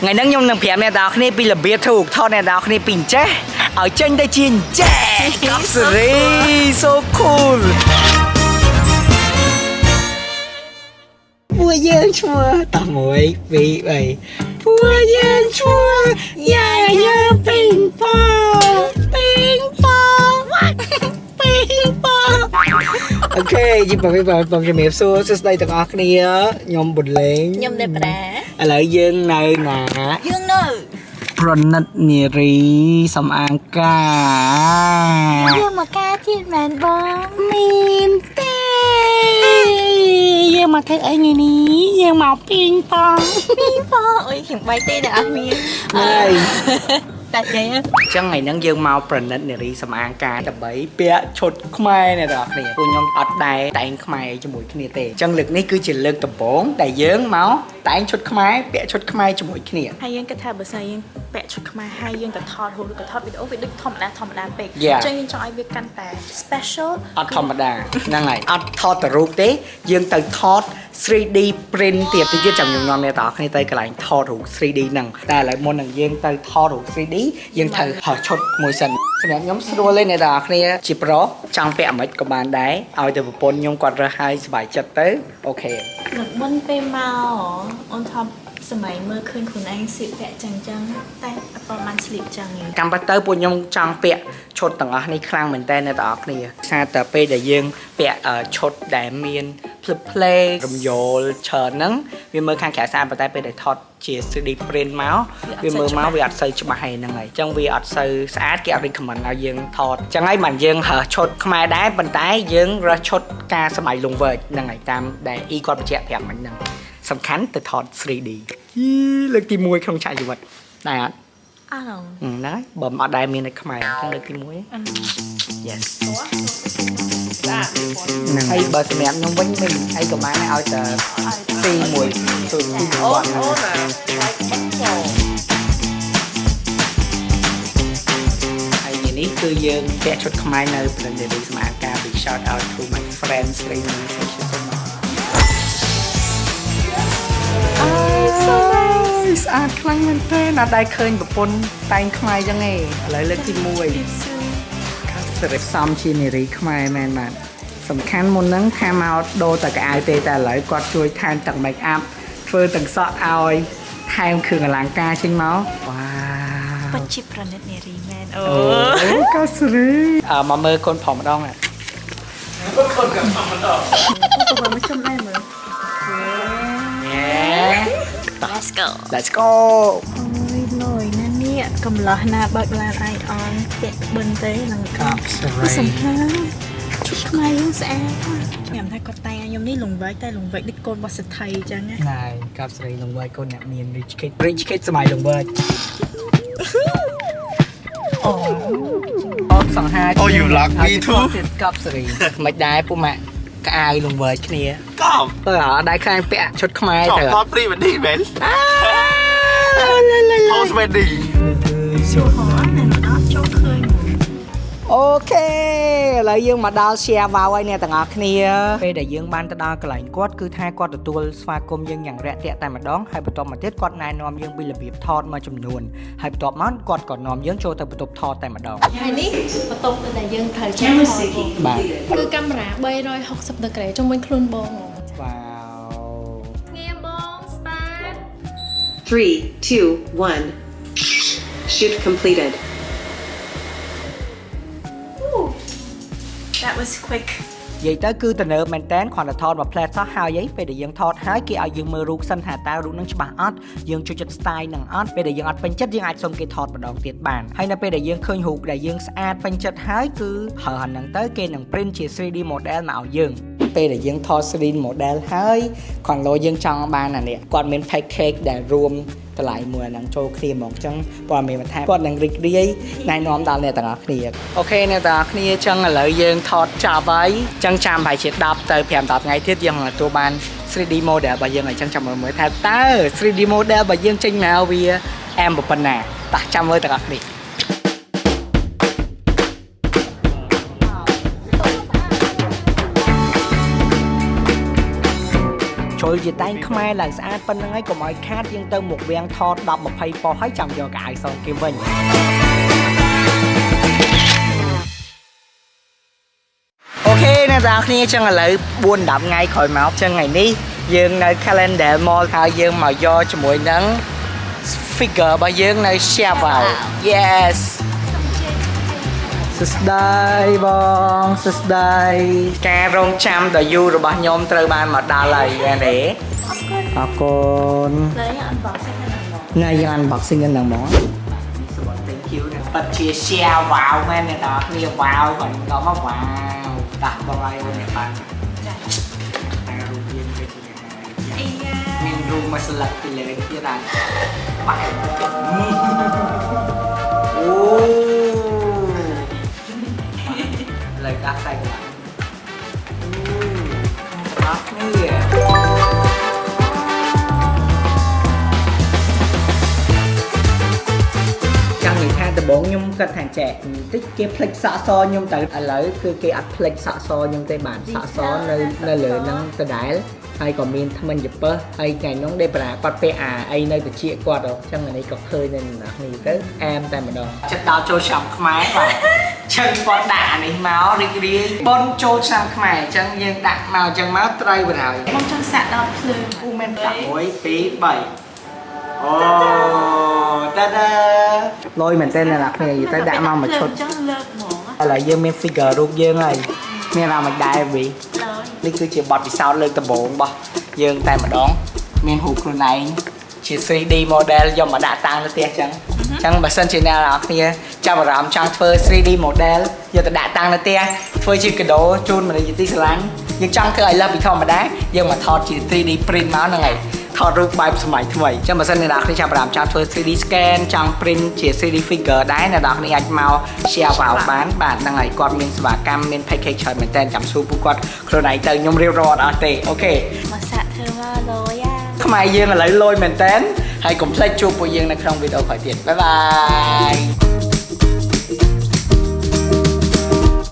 ngày nắng nhung nằm phèm này đào khi bị là biệt thủ thọ này đào khi bình chế ở trên đây chiên chế so cool Bùa dương chua tao mùi vị vậy Bùa dương chua nhà nhà bình bò Ok, chị bảo với bà cho mẹ xua sẽ đây tặng ác đi á nhóm bụt lên Nhâm đẹp đá ở lại dương nơi nè Dương nơi Pronat niri som angka Dương mà ca thiên màn bóng Min tê Dương mà thấy ở người ní Dương màu ping pong Ping pong Ôi hình bay tê đã miếng Này Tại vậy á Chẳng ngày nắng dương mau pronat niri som angka Đập bấy bịa chốt khmai này đọc nè Cô nhóm ọt đài tại anh khmai cho mỗi cái tê Chẳng lực này cứ chỉ lực tập 4 Đại dương máu tại anh chốt khmai bịa chốt khmai cho mỗi cái nè ហើយយើងគិតថាបើសិនយើងពាក់ឈុតខ្មែរហើយយើងទៅថតរូបឬក៏ថតវីដេអូវាដូចធម្មតាពេកអញ្ចឹងយើងចង់ឲ្យវាកាន់តែ special អត់ធម្មតាហ្នឹងហើយអត់ថតទៅរូបទេយើងទៅថត 3D print ទៀតទៅយើងចាំខ្ញុំនាំអ្នកទាំងអស់គ្នាទៅកន្លែងថតរូប 3D ហ្នឹងតែឥឡូវមុននឹងយើងទៅថតរូប 3D យើងត្រូវហោះឈុតមួយសិនសម្រាប់ខ្ញុំស្រួលទេអ្នកទាំងអស់គ្នាជាប្រុសចង់ពាក់មិនក៏បានដែរឲ្យទៅប្រពន្ធខ្ញុំគាត់រើសឲ្យសុបាយចិត្តទៅអូខេ នឹងមុនពេលមកអូនថតសម័យមើលឃើញខ្លួនឯងស្លៀកពាក់ចឹងតែអត់បានស្លៀកចឹងទេ កម្មទៅពួកខ្ញុំចង់ពាក់ឈុតទាំងអស់នេះខ្លាំងមែនតើអ្នកទាំងអស់គ្នាសារតែពេលដែលយើងពាក់ឈុតដែលមានភ្លឹបភ្លេរំយោលច្រើនហ្នឹងវាមើលខាងក្រៅស្អាតប៉ុន្តែពេលដែលថតជា 3D print មកវាមើលមកវាអត់សូវច្បាស់ហ្នឹងហើយអញ្ចឹងវាអត់សូវស្អាតគេអត់ recommend ឲ្យយើងថតអញ្ចឹងហើយមិនយើងរើសឈុតខ្មែរដែរប៉ុន្តែយើងរើសឈុតការសម័យលង្វើហ្នឹងហើយតាមដែលអ៊ីគាត់បញ្ជាក់ប្រាប់មិញហ្នឹងសំខាន់ទៅថត 3D លើកទី1ក្នុងឆាកជីវិតដែរអត់ អត់ហ្នឹងហើយបើមិនអត់ដែរមាននៅខ្មែរអញ្ចឹងលើកទី1 Yes ហ្នឹងហើយបើសម្រាប់ខ្ញុំវិញមិនអីក៏បានឲ្យតែទី1ជួយទី1គាត់ហើយនេះគឺយើងពាក់ឈុតខ្មែរនៅប្រទេសនេះសម្រាប់ការ big shout out to my friends Rainy thank you so much ស្អាតខ្លាំងមែនទេណាស់ដែរឃើញប្រពន្ធតែងខ្មែរអញ្ចឹងឯងឥឡូវលើកទី1ខាសរិទ្ធសំជានារីខ្មែរមែនបាទសំខាន់មុនហ្នឹងថាមកដូរតែកៅអៅទេតែឥឡូវគាត់ជួយថែមទាំង make up ធ្វើទាំងសក់ឲ្យថែមគ្រឿងអលង្ការចេញមកវ៉ាវ ពិតជាប្រណិតនារីមែនអូ កាសរីមកមើលកូនប្រុសម្ដងណាកូនកំម្ដងទៅមើលចំដែរមើល Let's go Let's go អូយលយណាស់នេះកំឡោះណាបើកឡានអាយអនពាក់បិណ្ឌទេនឹងកាប់សំខាន់ឈុតខ្មែរយើងស្អាតខ្ញុំថាគាត់តែងខ្ញុំនេះលង្វែកតែលង្វែកដូចកូនរបស់សិទ្ធិអញ្ចឹងណា ណែកាប់ស្រីលង្វែកកូនអ្នកមាន rich kid សម័យលង្វែកអូអត់សង្ហា Oh you like me too កាប់ស្រីមិនដែរពុកម៉ាក់ក្អាវលង្វែកគ្នាទៅអត់ដែរខ្លាញ់ពាក់ឈុតខ្មែរទៅ ថត pre wedding មែន post wedding ចូលហោះតែមិនអត់ចូលឃើញ អូខេឥឡូវយើងមកដល់ share wow ហើយអ្នកទាំងអស់គ្នាពេលដែលយើងបានទៅដល់កន្លែងគាត់គឺថាគាត់ទទួលស្វាគមន៍យើងយ៉ាងរាក់ទាក់តែម្ដងហើយបន្ទាប់មកទៀតគាត់ណែនាំយើងពីរបៀបថតមួយចំនួនហើយបន្ទាប់មកគាត់ក៏នាំយើងចូលទៅបន្ទប់ថតតែម្ដង ហើយនេះបន្ទប់ដែលយើងត្រូវចាំថត បាទ គឺកាមេរ៉ា360ដឺក្រេជុំវិញខ្លួនបង វ៉ាវ ងាយបង start 3, 2, 1. Shoot completed. That was quick និយាយទៅគឺទៅនៅមែនតើគ្រាន់តែថតមកផ្លែសោះហើយពេលដែលយើងថតហើយគេឲ្យយើងមើលរូបសិនថាតើរូបនឹងច្បាស់អត់យើងជួយចិត្ត style នឹងអត់ពេលដែលយើងអត់ពេញចិត្តយើងអាចសុំគេថតម្ដងទៀតបានហើយនៅពេលដែលយើងឃើញរូបដែលយើងស្អាតពេញចិត្តហើយគឺហើហ្នឹងទៅគេនឹង print ជា 3D model មកឲ្យយើងពេលដែលយើងថត 3D model ហើយគ្រាន់តែយើងចង់បានអានេះគាត់មាន package ដែលរួមតម្លៃមួយហ្នឹងចូលគ្នាហ្មងអញ្ចឹងព័ត៌មានបន្ថែមគាត់នឹងរីករាយណែនាំដល់អ្នកទាំងអស់គ្នាអូខេអ្នកទាំងអស់គ្នាអញ្ចឹងឥឡូវយើងថតចប់ហើយអញ្ចឹងចាំប្រហែលជា10ទៅ5-10ថ្ងៃទៀតយើងទទួលបាន 3D model របស់យើងអញ្ចឹងចាំមើលថាតើ 3D model របស់យើងចេញមកវាអែមប៉ុណ្ណាតោះចាំមើលទាំងអស់គ្នា ជ្រុលជាតែងខ្មែរឡើងស្អាតប៉ុណ្្នឹងហើយកុំឲ្យខាតយើងទៅមុខវាំងថត10 20ប៉ុស្តិ៍ហើយចាំយកកៅអៅសងគេវិញអូខេអ្នកទាំងគ្នាចឹងឥឡូវ4-10ថ្ងៃក្រោយមកចឹងថ្ងៃនេះយើងនៅ Calendar Mall ហើយយើងមកយកជាមួយនឹង figure របស់យើងនៅ Xiaowao yes សួស្ដីបងសួស្ដីការរងចាំដ៏យូររបស់ខ្ញុំត្រូវបានមកដល់ហើយមែនទេអរគុណណែយើង unboxing ហ្នឹងហ្មងសួស្ដី thank you ណាប៉ាជា Xiaowao មែនទេដល់គ្នា wow គាត់ដល់មក wow ដាក់បងឲ្យអូននេះបានចាតែរូបយើងវាជាយ៉ាងណាមានរូបមួយស្លឹកពីលើទៀតដែរបាក់អូเลยกล้าใส่กันรักนี่ចាំនិយាយថាដំបូងខ្ញុំគិតថាចែកបន្តិចគេផ្លេចសាក់សខ្ញុំទៅឥឡូវគឺគេអត់ផ្លេចសាក់សខ្ញុំទេបាទសាក់សនៅលើហ្នឹងដដែលហើយក៏មានថ្មិញយពើហើយថ្ងៃនោះដេប្រាគាត់ពេលអីនៅតិចគាត់អញ្ចឹងអានេះក៏ឃើញនៅណានេះទៅអែមតែម្ដងចិត្តដល់ចូលឆ្នាំខ្មែរបាទជើងគាត់ដាក់អានេះមករីករាយប៉ុនចូលឆ្នាំខ្មែរអញ្ចឹងយើងដាក់មកអញ្ចឹងមកត្រូវបណ្ដោយបងចង់សាក់ដល់ភ្លើងអូមែន1 2 3អូតាដាលយមែនតើអ្នកនរគ្នាទៅដាក់មកមួយឈុតចង់លើកហ្មងឥឡូវយើងមាន figure រូបយើងហើយមានអាមិនដែរវីនេះគឺជាបទពិសោធន៍លើកដំបូងរបស់យើងតែម្ដងមានរូបខ្លួនឯងជា 3D model យកមកដាក់តាំងនៅផ្ទះអញ្ចឹងបើសិនជាអ្នកនរគ្នាចាប់អារម្មណ៍ចង់ធ្វើ 3D model យកទៅដាក់តាំងនៅផ្ទះធ្វើជាកាដូជូនមនុស្សជាទីស្រឡាញ់យើងចង់ធ្វើឲ្យលើសពីធម្មតាយើងមកថតជា 3D print មកហ្នឹងហើយថតរូបបែបសម័យថ្មីអញ្ចឹងបើសិនអ្នកនរគ្នាចាប់អារម្មណ៍ចង់ធ្វើ 3D scan ចង់ print ជា 3D figure ដែរអ្នកនរគ្នាអាចមក share vào បានបាទហ្នឹងហើយគាត់មានសេវាកម្មមាន package ច្រើនមែនតើចាំសួរពួកគាត់ខ្លួនឯងទៅខ្ញុំរៀបរាប់អត់ទេអូខេមកសាក់ធ្វើមកលយខ្មែរយើងឥឡូវលយមែនតើហើយកុំភ្លេចជួបពួកយើងនៅក្នុងវីដេអូក្រោយទៀតបាយបាយ